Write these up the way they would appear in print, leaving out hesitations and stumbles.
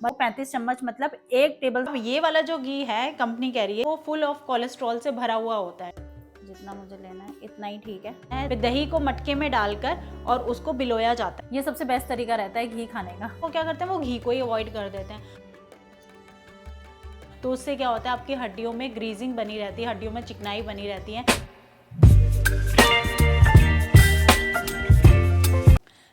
35 चम्मच मतलब 1 टेबल। ये वाला जो घी है कंपनी कह रही है वो फुल ऑफ कोलेस्ट्रॉल से भरा हुआ होता है। जितना मुझे लेना है इतना ही ठीक है। फिर दही को मटके में डालकर और उसको बिलोया जाता है। ये सबसे बेस्ट तरीका रहता है घी खाने का। वो क्या करते हैं, वो घी को ही अवॉइड कर देते हैं। तो उससे क्या होता है, आपकी हड्डियों में ग्रीजिंग बनी रहती है, हड्डियों में चिकनाई बनी रहती है।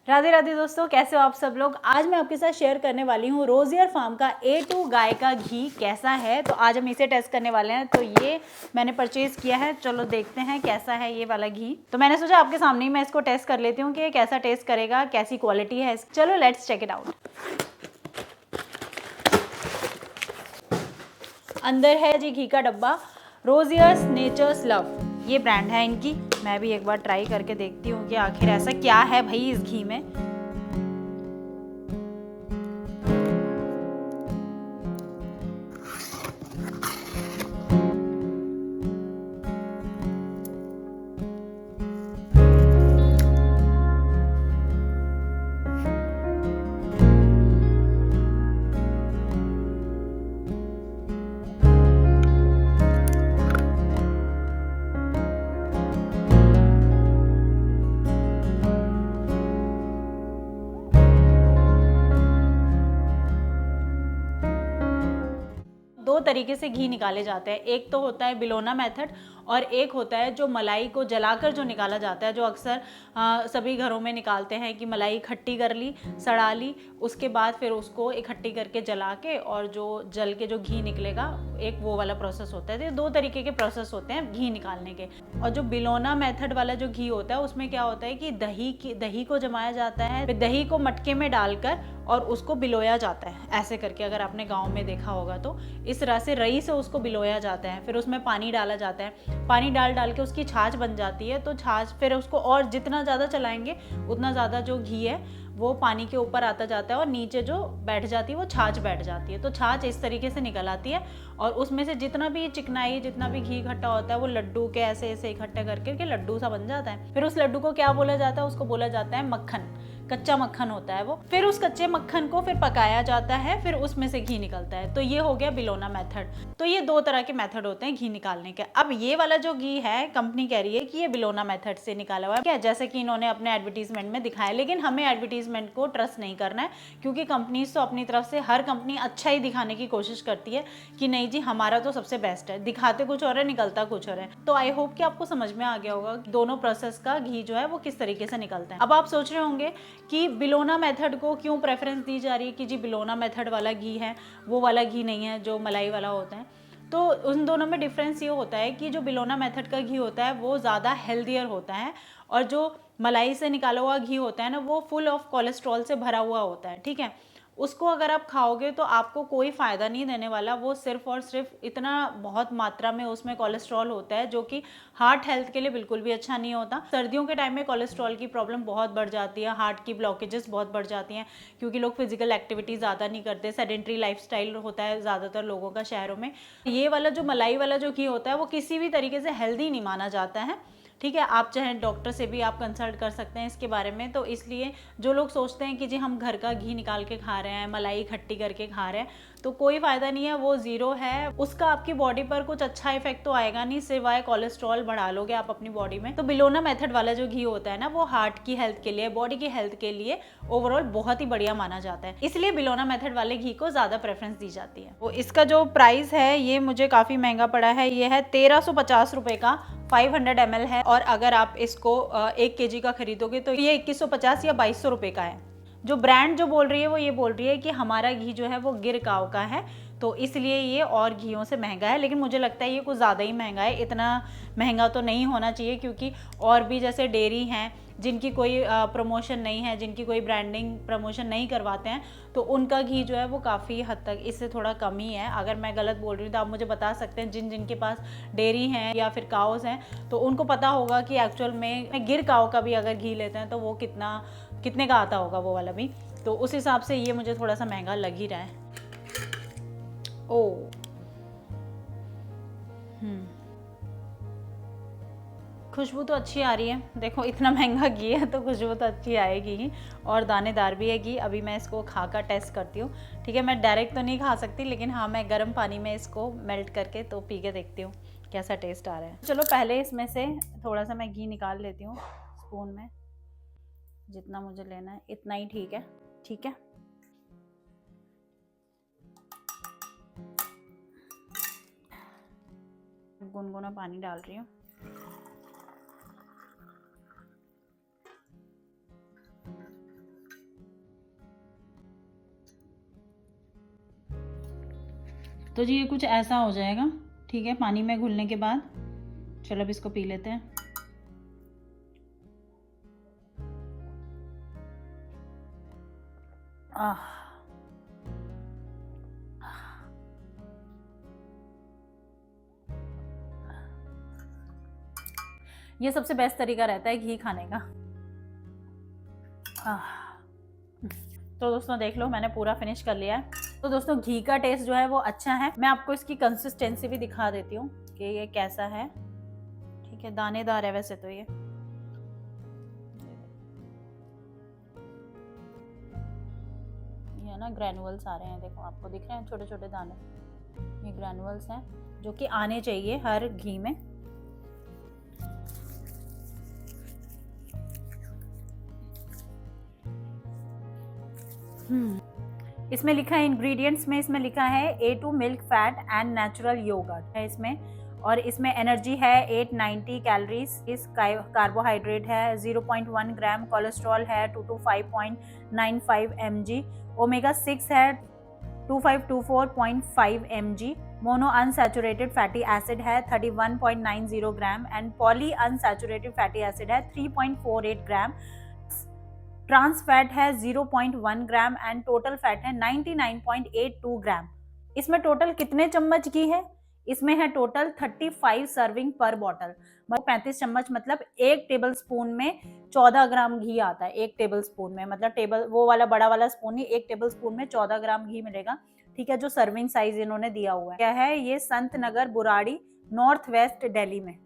राधे राधे दोस्तों, कैसे हो आप सब लोग। आज मैं आपके साथ शेयर करने वाली हूँ रोजियर फार्म का A2 गाय का घी कैसा है। तो आज हम इसे टेस्ट करने वाले हैं। तो ये मैंने परचेज किया है, चलो देखते हैं कैसा है ये वाला घी। तो मैंने सोचा आपके सामने ही मैं इसको टेस्ट कर लेती हूँ कि ये कैसा टेस्ट करेगा, कैसी क्वालिटी है। चलो लेट्स चेक इट आउट। अंदर है जी घी का डब्बा, रोजियर्स नेचर्स लव ये ब्रांड है इनकी। मैं भी एक बार ट्राई करके देखती हूँ कि आखिर ऐसा क्या है भाई इस घी में। दो तरीके से घी निकाले जाते हैं। एक तो होता है बिलोना मेथड और एक होता है जो मलाई को जलाकर जो निकाला जाता है, जो अक्सर सभी घरों में निकालते हैं कि मलाई इकट्ठी कर ली, सड़ा ली, उसके बाद फिर उसको इकट्ठी करके जला के और जो जल के जो घी निकलेगा, एक वो वाला प्रोसेस होता है। तो ये दो तरीके के प्रोसेस होते हैं घी निकालने के। और जो बिलोना मेथड वाला जो घी होता है उसमें क्या होता है कि दही को जमाया जाता है, फिर दही को मटके में डालकर और उसको बिलोया जाता है ऐसे करके। अगर आपने गाँव में देखा होगा तो इस तरह से रई से उसको बिलोया जाता है। फिर उसमें पानी डाला जाता है, पानी डाल के उसकी छाछ बन जाती है। तो छाछ फिर उसको और जितना ज़्यादा चलाएंगे उतना ज़्यादा जो घी है वो पानी के ऊपर आता जाता है और नीचे जो बैठ जाती है वो छाछ बैठ जाती है। तो छाछ इस तरीके से निकल आती है और उसमें से जितना भी चिकनाई, जितना भी घी इकट्ठा होता है वो लड्डू के ऐसे ऐसे इकट्ठा करके लड्डू सा बन जाता है। फिर उस लड्डू को क्या बोला जाता है, उसको बोला जाता है मक्खन। कच्चा मक्खन होता है वो। फिर उस कच्चे मक्खन को फिर पकाया जाता है, फिर उसमें से घी निकलता है। तो ये हो गया बिलोना मेथड। तो ये दो तरह के मेथड होते हैं घी निकालने के। अब ये वाला जो घी है कंपनी कह रही है कि ये बिलोना मेथड से निकाला हुआ है, क्या जैसे कि इन्होंने अपने एडवर्टीजमेंट में दिखाया। लेकिन हमें एडवर्टीजमेंट को ट्रस्ट नहीं करना है, क्योंकि कंपनीज तो अपनी तरफ से हर कंपनी अच्छा ही दिखाने की कोशिश करती है कि नहीं जी हमारा तो सबसे बेस्ट है। दिखाते कुछ और है, निकलता कुछ और है। तो आई होप कि आपको समझ में आ गया होगा दोनों प्रोसेस का घी जो है वो किस तरीके से निकलता है। अब आप सोच रहे होंगे कि बिलोना मेथड को क्यों प्रेफरेंस दी जा रही है कि जी बिलोना मेथड वाला घी है, वो वाला घी नहीं है जो मलाई वाला होता है। तो उन दोनों में डिफरेंस ये होता है कि जो बिलोना मेथड का घी होता है वो ज़्यादा हेल्दियर होता है और जो मलाई से निकाला हुआ घी होता है ना वो फुल ऑफ कोलेस्ट्रॉल से भरा हुआ होता है। ठीक है, उसको अगर आप खाओगे तो आपको कोई फ़ायदा नहीं देने वाला। वो सिर्फ और सिर्फ इतना बहुत मात्रा में उसमें कोलेस्ट्रॉल होता है जो कि हार्ट हेल्थ के लिए बिल्कुल भी अच्छा नहीं होता। सर्दियों के टाइम में कोलेस्ट्रॉल की प्रॉब्लम बहुत बढ़ जाती है, हार्ट की ब्लॉकेजेस बहुत बढ़ जाती हैं, क्योंकि लोग फिजिकल एक्टिविटी ज़्यादा नहीं करते, सेडेंट्री लाइफस्टाइल होता है ज़्यादातर लोगों का शहरों में। ये वाला जो मलाई वाला जो घी होता है वो किसी भी तरीके से हेल्दी नहीं माना जाता है। ठीक है, आप चाहे डॉक्टर से भी आप कंसल्ट कर सकते हैं इसके बारे में। तो इसलिए जो लोग सोचते हैं कि जी हम घर का घी निकाल के खा रहे हैं, मलाई इकट्ठी करके खा रहे हैं, तो कोई फ़ायदा नहीं है, वो ज़ीरो है। उसका आपकी बॉडी पर कुछ अच्छा इफेक्ट तो आएगा नहीं, सिवाय कोलेस्ट्रॉल बढ़ा लोगे आप अपनी बॉडी में। तो बिलोना मेथड वाला जो घी होता है ना वो हार्ट की हेल्थ के लिए, बॉडी की हेल्थ के लिए ओवरऑल बहुत ही बढ़िया माना जाता है। इसलिए बिलोना मेथड वाले घी को ज़्यादा प्रेफरेंस दी जाती है। वो इसका जो प्राइस है ये मुझे काफ़ी महंगा पड़ा है। ये है 1350 रुपये का, 500 ml है। और अगर आप इसको 1 kg का खरीदोगे तो ये 2150 या 2200 रुपये का है। जो ब्रांड जो बोल रही है वो ये बोल रही है कि हमारा घी जो है वो गिर काव का है, तो इसलिए ये और घियों से महंगा है। लेकिन मुझे लगता है ये कुछ ज़्यादा ही महंगा है। इतना महंगा तो नहीं होना चाहिए, क्योंकि और भी जैसे डेयरी हैं जिनकी कोई प्रमोशन नहीं है, जिनकी कोई ब्रांडिंग प्रमोशन नहीं करवाते हैं, तो उनका घी जो है वो काफ़ी हद तक इससे थोड़ा कम ही है। अगर मैं गलत बोल रही हूँ तो आप मुझे बता सकते हैं। जिनके पास डेयरी हैं या फिर काउस हैं तो उनको पता होगा कि एक्चुअल में गिर काव का भी अगर घी लेते हैं तो वो कितने का आता होगा वो वाला भी। तो उस हिसाब से ये मुझे थोड़ा सा महंगा लग ही रहा है। ओ खुशबू तो अच्छी आ रही है, देखो इतना महंगा घी है तो खुशबू तो अच्छी आएगी ही, और दानेदार भी है घी। अभी मैं इसको खा कर टेस्ट करती हूँ, ठीक है। मैं डायरेक्ट तो नहीं खा सकती, लेकिन हाँ मैं गर्म पानी में इसको मेल्ट करके तो पी के देखती हूँ कैसा टेस्ट आ रहा है। चलो पहले इसमें से थोड़ा सा मैं घी निकाल लेती हूँ स्पून में, जितना मुझे लेना है इतना ही ठीक है, ठीक है। गुनगुना पानी डाल रही हूँ। तो जी ये कुछ ऐसा हो जाएगा, ठीक है, पानी में घुलने के बाद। चलो अब इसको पी लेते हैं। ये सबसे बेस्ट तरीका रहता है घी खाने का। तो दोस्तों देख लो मैंने पूरा फिनिश कर लिया है। तो दोस्तों घी का टेस्ट जो है वो अच्छा है। मैं आपको इसकी कंसिस्टेंसी भी दिखा देती हूँ कि ये कैसा है, ठीक है। दानेदार है वैसे तो ये ना ग्रैनुअल्स आ रहे हैं, देखो आपको दिख रहे हैं छोटे छोटे दाने, ये ग्रैनुअल्स हैं जो कि आने चाहिए हर घी में। इसमें लिखा है इंग्रेडिएंट्स में, इसमें लिखा है A2 milk fat and natural yogurt है इसमें, और इसमें एनर्जी है 890 कैलोरीज, इस कार्बोहाइड्रेट है 0.1 ग्राम, कोलेस्ट्रॉल है 225.95 mg, ओमेगा 6 है 2524.5 mg, mono unsaturated fatty acid है 31.90 gram and poly unsaturated fatty acid है 3.48 ग्राम, ट्रांस फैट है 0.1 ग्राम एंड टोटल फैट है 99.82 ग्राम। इसमें टोटल कितने चम्मच घी है? इसमें है टोटल 35 सर्विंग पर बॉटल, 35 चम्मच मतलब 1 टेबल स्पून में 14 ग्राम घी आता है। 1 टेबल स्पून में मतलब टेबल वो वाला बड़ा वाला स्पून ही, 1 टेबल स्पून में 14 ग्राम घी मिलेगा, ठीक है। जो सर्विंग साइज इन्होंने दिया हुआ है क्या है, ये संत नगर बुराड़ी नॉर्थ वेस्ट दिल्ली में।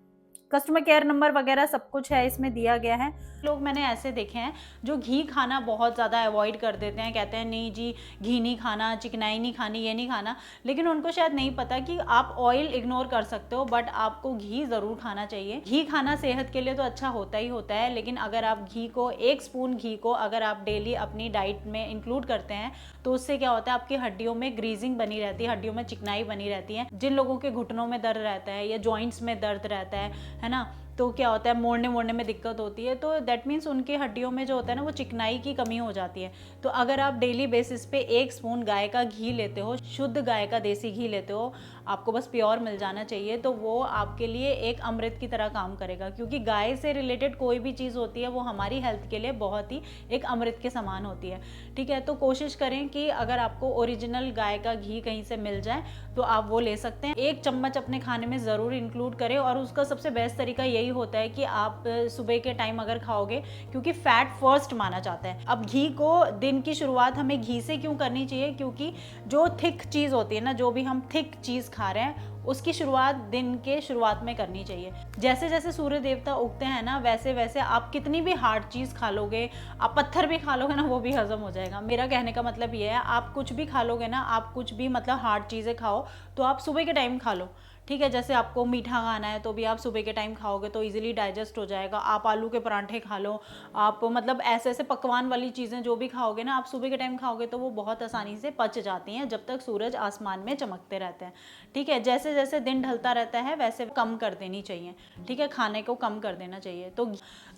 कस्टमर केयर नंबर वगैरह सब कुछ है इसमें दिया गया है। लोग मैंने ऐसे देखे हैं जो घी खाना बहुत ज़्यादा अवॉइड कर देते हैं, कहते हैं नहीं जी घी नहीं खाना, चिकनाई नहीं खानी, ये नहीं खाना, लेकिन उनको शायद नहीं पता कि आप ऑयल इग्नोर कर सकते हो बट आपको घी ज़रूर खाना चाहिए। घी खाना सेहत के लिए तो अच्छा होता ही होता है, लेकिन अगर आप घी को 1 स्पून घी को अगर आप डेली अपनी डाइट में इंक्लूड करते हैं तो उससे क्या होता है, आपकी हड्डियों में ग्रीजिंग बनी रहती है, हड्डियों में चिकनाई बनी रहती है। जिन लोगों के घुटनों में दर्द रहता है या जॉइंट्स में दर्द रहता है ना, तो क्या होता है मोड़ने में दिक्कत होती है, तो दैट मीन्स उनकी हड्डियों में जो होता है ना वो चिकनाई की कमी हो जाती है। तो अगर आप डेली बेसिस पे 1 स्पून गाय का घी लेते हो, शुद्ध गाय का देसी घी लेते हो, आपको बस प्योर मिल जाना चाहिए, तो वो आपके लिए एक अमृत की तरह काम करेगा। क्योंकि गाय से रिलेटेड कोई भी चीज़ होती है वो हमारी हेल्थ के लिए बहुत ही एक अमृत के समान होती है, ठीक है। तो कोशिश करें कि अगर आपको ओरिजिनल गाय का घी कहीं से मिल जाए तो आप वो ले सकते हैं। 1 चम्मच अपने खाने में ज़रूर इंक्लूड करें, और उसका सबसे बेस्ट तरीका यही होता है कि आप सुबह के टाइम अगर खाओगे, क्योंकि फैट फर्स्ट माना जाता है। अब घी को दिन की शुरुआत हमें घी से क्यों करनी चाहिए, क्योंकि जो थिक चीज़ होती है ना, जो भी हम थिक चीज़ खा रहे हैं उसकी शुरुआत दिन के शुरुआत में करनी चाहिए। जैसे जैसे सूर्य देवता उगते हैं ना, वैसे वैसे आप कितनी भी हार्ड चीज़ खा लोगे, आप पत्थर भी खा लोगे ना, वो भी हजम हो जाएगा। मेरा कहने का मतलब ये है, आप कुछ भी खा लोगे ना, आप कुछ भी मतलब हार्ड चीज़ें खाओ तो आप सुबह के टाइम खा लो, ठीक है। जैसे आपको मीठा खाना है तो भी आप सुबह के टाइम खाओगे तो इजीली डाइजेस्ट हो जाएगा। आप आलू के परांठे खा लो, आप मतलब ऐसे ऐसे पकवान वाली चीज़ें जो भी खाओगे ना, आप सुबह के टाइम खाओगे तो वो बहुत आसानी से पच जाती हैं जब तक सूरज आसमान में चमकते रहते हैं, ठीक है। जैसे जैसे दिन ढलता रहता है वैसे कम कर देनी चाहिए, ठीक है, खाने को कम कर देना चाहिए।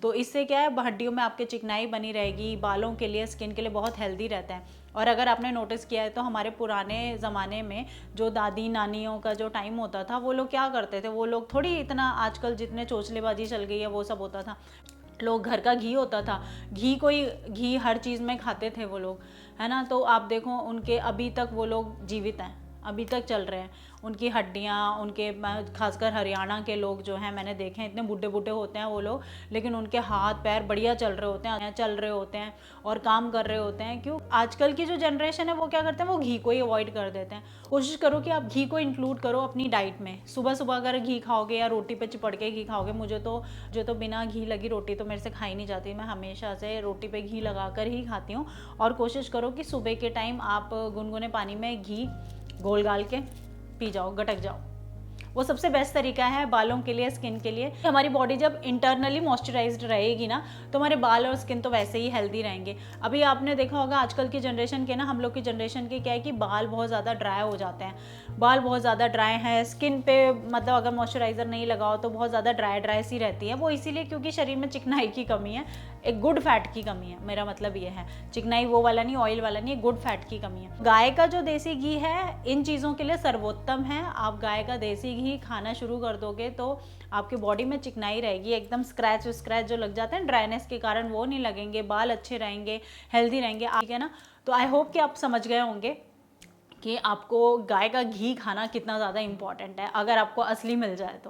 तो इससे क्या है, हड्डियों में आपके चिकनाई बनी रहेगी, बालों के लिए, स्किन के लिए बहुत हेल्दी रहता है। और अगर आपने नोटिस किया है तो हमारे पुराने ज़माने में जो दादी नानियों का जो टाइम होता था, वो लोग क्या करते थे, वो लोग थोड़ी इतना आजकल जितने चोचलेबाजी चल गई है वो सब होता था। लोग घर का घी होता था, घी हर चीज़ में खाते थे वो लोग, है ना। तो आप देखो उनके अभी तक वो लोग जीवित हैं, अभी तक चल रहे हैं। उनकी हड्डियाँ, उनके खासकर हरियाणा के लोग जो हैं मैंने देखे हैं, इतने बूढ़े बूढ़े होते हैं वो लोग, लेकिन उनके हाथ पैर बढ़िया चल रहे होते हैं और काम कर रहे होते हैं। क्यों? आजकल की जो जनरेशन है वो क्या करते हैं, वो घी को ही अवॉइड कर देते हैं। कोशिश करो कि आप घी को इंक्लूड करो अपनी डाइट में। सुबह सुबह अगर घी खाओगे या रोटी पे चिपड़ के घी खाओगे, मुझे तो बिना घी लगी रोटी तो मेरे से खाई नहीं जाती। मैं हमेशा से रोटी पे घी लगा कर ही खाती हूँ। और कोशिश करो कि सुबह के टाइम आप गुनगुने पानी में घी घोल गाल के पी जाओ, गटक जाओ। वो सबसे बेस्ट तरीका है बालों के लिए, स्किन के लिए। हमारी बॉडी जब इंटरनली मॉइस्चराइज्ड रहेगी ना, तो हमारे बाल और स्किन तो वैसे ही हेल्दी रहेंगे। अभी आपने देखा होगा आजकल की जनरेशन के ना, हम लोग की जनरेशन के क्या है कि बाल बहुत ज़्यादा ड्राई हो जाते हैं। बाल बहुत ज़्यादा ड्राई है, स्किन पे मतलब अगर मॉइस्चराइज़र नहीं लगाओ तो बहुत ज़्यादा ड्राई सी रहती है। वो इसीलिए क्योंकि शरीर में चिकनाई की कमी है, एक गुड फैट की कमी है। मेरा मतलब ये है, चिकनाई वो वाला नहीं, ऑयल वाला नहीं, गुड फैट की कमी है। गाय का जो देसी घी है इन चीज़ों के लिए सर्वोत्तम है। आप गाय का देसी घी खाना शुरू कर दोगे तो आपकी बॉडी में चिकनाई रहेगी, एकदम स्क्रैच जो लग जाते हैं ड्राइनेस के कारण वो नहीं लगेंगे, बाल अच्छे रहेंगे, हेल्दी रहेंगे, ठीक है ना। तो आई होप कि आप समझ गए होंगे कि आपको गाय का घी खाना कितना ज़्यादा इंपॉर्टेंट है, अगर आपको असली मिल जाए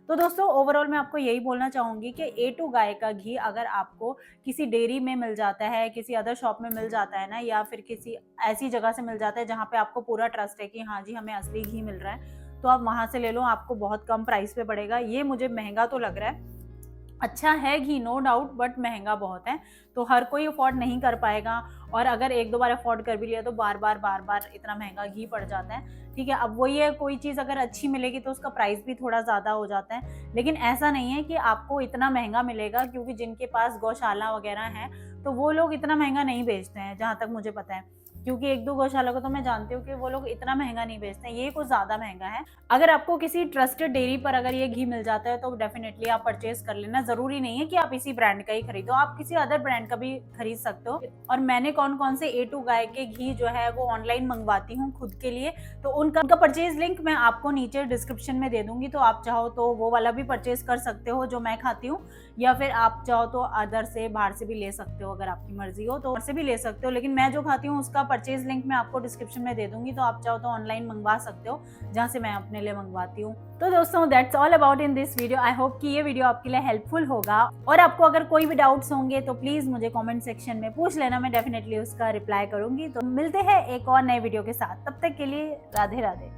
तो दोस्तों ओवरऑल मैं आपको यही बोलना चाहूँगी कि A2 गाय का घी अगर आपको किसी डेयरी में मिल जाता है, किसी अदर शॉप में मिल जाता है ना, या फिर किसी ऐसी जगह से मिल जाता है जहाँ पे आपको पूरा ट्रस्ट है कि हाँ जी हमें असली घी मिल रहा है, तो आप वहाँ से ले लो। आपको बहुत कम प्राइस पे पड़ेगा। ये मुझे महंगा तो लग रहा है, अच्छा है घी नो डाउट, बट महंगा बहुत है, तो हर कोई अफोर्ड नहीं कर पाएगा। और अगर एक दो बार अफोर्ड कर भी लिया तो बार बार इतना महंगा घी पड़ जाता है, ठीक है। अब वही है, कोई चीज़ अगर अच्छी मिलेगी तो उसका प्राइस भी थोड़ा ज़्यादा हो जाता है, लेकिन ऐसा नहीं है कि आपको इतना महंगा मिलेगा, क्योंकि जिनके पास गौशाला वगैरह है तो वो लोग इतना महंगा नहीं बेचते हैं जहाँ तक मुझे पता है। क्योंकि एक दो गौशाला को तो मैं जानती हूँ कि वो लोग इतना महंगा नहीं बेचते हैं, ये कुछ ज़्यादा महंगा है। अगर आपको किसी ट्रस्टेड डेयरी पर अगर ये घी मिल जाता है तो डेफिनेटली आप परचेज कर लेना। ज़रूरी नहीं है कि आप इसी ब्रांड का ही खरीदो, आप किसी अदर ब्रांड का भी खरीद सकते हो। और मैंने कौन कौन से A2 गाय के घी जो है वो ऑनलाइन मंगवाती हूँ खुद के लिए, तो उनका परचेज लिंक मैं आपको नीचे डिस्क्रिप्शन में दे दूंगी, तो आप चाहो तो वो वाला भी परचेज कर सकते हो जो मैं खाती हूँ, या फिर आप चाहो तो अदर से बाहर से भी ले सकते हो, अगर आपकी मर्जी हो तो से भी ले सकते हो। लेकिन मैं जो खाती हूँ उसका परचेज लिंक मैं आपको डिस्क्रिप्शन में दे दूंगी, तो आप चाहो तो ऑनलाइन मंगवा सकते हो जहाँ से मैं अपने लिए मंगवाती हूँ। तो दोस्तों that's all about in this video. I hope कि ये वीडियो आपके लिए हेल्पफुल होगा, और आपको अगर कोई भी डाउट्स होंगे तो प्लीज मुझे कमेंट सेक्शन में पूछ लेना, मैं डेफिनेटली उसका रिप्लाई करूंगी। तो मिलते हैं एक और नए वीडियो के साथ, तब तक के लिए राधे राधे।